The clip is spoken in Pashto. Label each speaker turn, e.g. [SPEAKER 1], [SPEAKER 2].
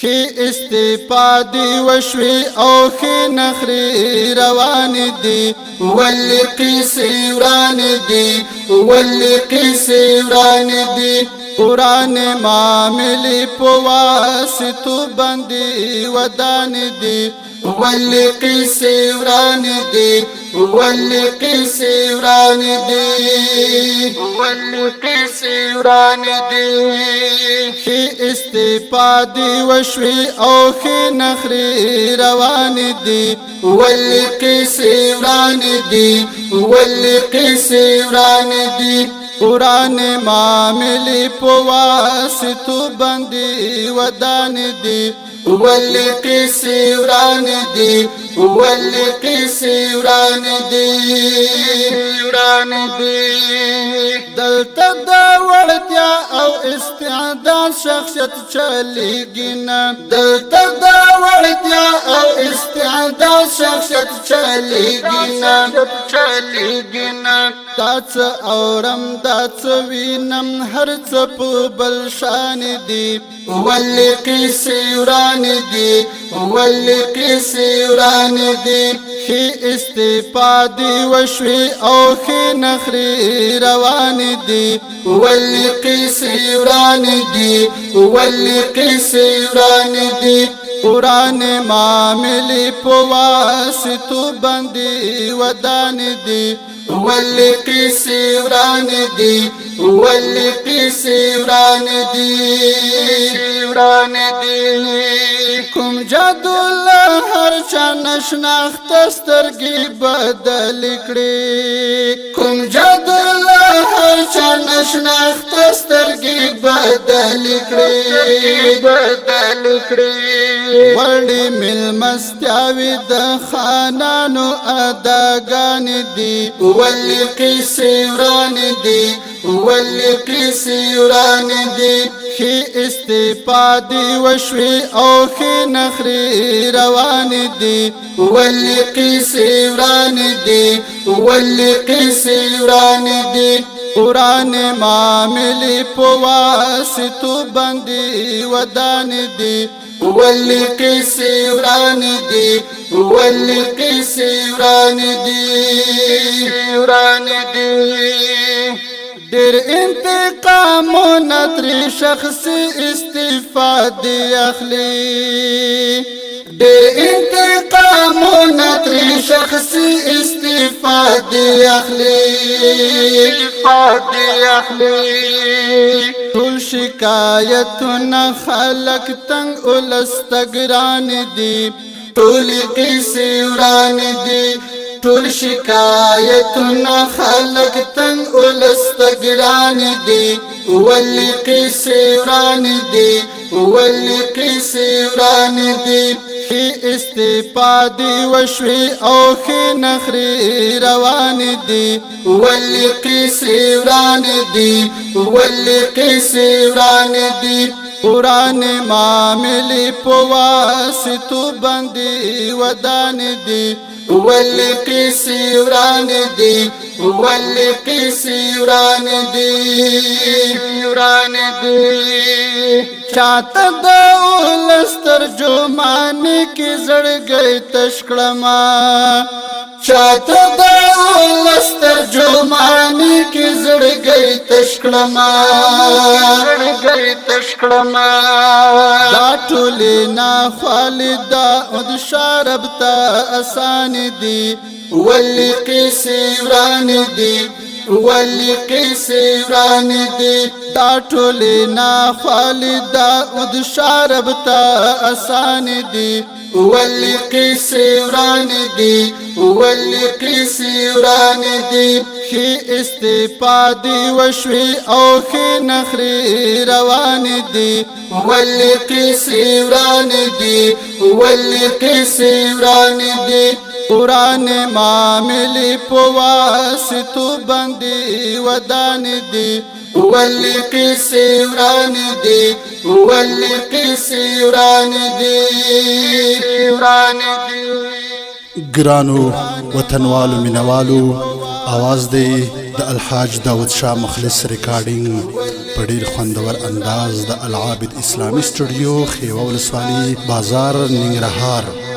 [SPEAKER 1] خی استفادی وشوی او خی نخری روان دی ولی قیسی وران دی ولی قیسی وران دی قرآن معاملی پواسطو بندی ودان دی ولی قیسی وران دی ولی قیسی وران دی ولی قیسی وران دی خی استفادی وشوی او خی نخری روان دی ولی قیسی وران دی ولی قیسی وران دی قرآن معاملی پواسطو بندی ودان دی ولی قیسی وران دی ولی قیسی وران دی دلتا دا وردیا او استعداد شخصیت چلیگی نا دلتا دا وردیا او استعداد شخصیت چلیگی نا داچ اورم داچ وینم هر چپ بلشان دی ولی قیسی وران دی ولی قیسی وران دی خی استفادی وشوی او خی نخری روان دی ولی قیسی وران دی ولی قیسی وران دی قرآن معاملی پواسطو بندی ودان دی ولی قیسی وران دی ولی قیسی وران دی کم جادو لہر چانش ناخت سترگی بدل کری کم جادو لہر چانش ناخت سترگی بدل کری وڑی مل مستیاوی د خانانو اداگان دی ولی قیسی وران دی ولی قیسی وران دی خی استفادی وشوی او خی نخری روان دی ولی قیسی وران دی ولی قیسی وران دی قرآن معاملی پواسطو بندی ودان دی ولی قیسی وران دی ولی قیسی وران دی دیر انتقام و نتری شخصی استفادی اخلی دیر انتقام و نتری شخصی استفادی اخلی طول شکایتنا خلق تنگ اولستگران دی طول قیسی وران دی طول شکایتنا خلق تنگ اولستگران دی ولی قیسی وران دی ولی قیسی وران دی خی استفادی وشوی او خی نخری روان دی ولی قیسی وران دی ولی قیسی وران دی قرآن معاملی پواسطو بندی ودان دی ولی قیسی وران دی ولی قیسی وران دی چاہتا دا اولستر جو مانی کی زڑ گئی تشکڑما چاہتا دا اولستر جو مانی کی زڑ گئی تشکڑما دا ٹولی نا خالدہ اد شارب تا آسان دی ولی قیسی وران دی ولی قیسی وران دی دا ٹولی نا خالدہ اد شارب تا آسان دی ولی قیسی وران دی ولی قیسی وران دی خی استفادی وشوی او خی نخری روان دی ولی قیسی وران دی ولی قیسی وران دی قرآن معاملی پواسطو بندی ودان دی ولی قیسی وران دی ولی قیسی وران دی
[SPEAKER 2] گرانو وطنوالو منوالو آواز دے
[SPEAKER 1] د الحاج داود شاه مخلص ریکارډینګ په ډیر خوندور انداز د العابد اسلامي سټوډیو خیوه ولسوالي بازار ننګرهار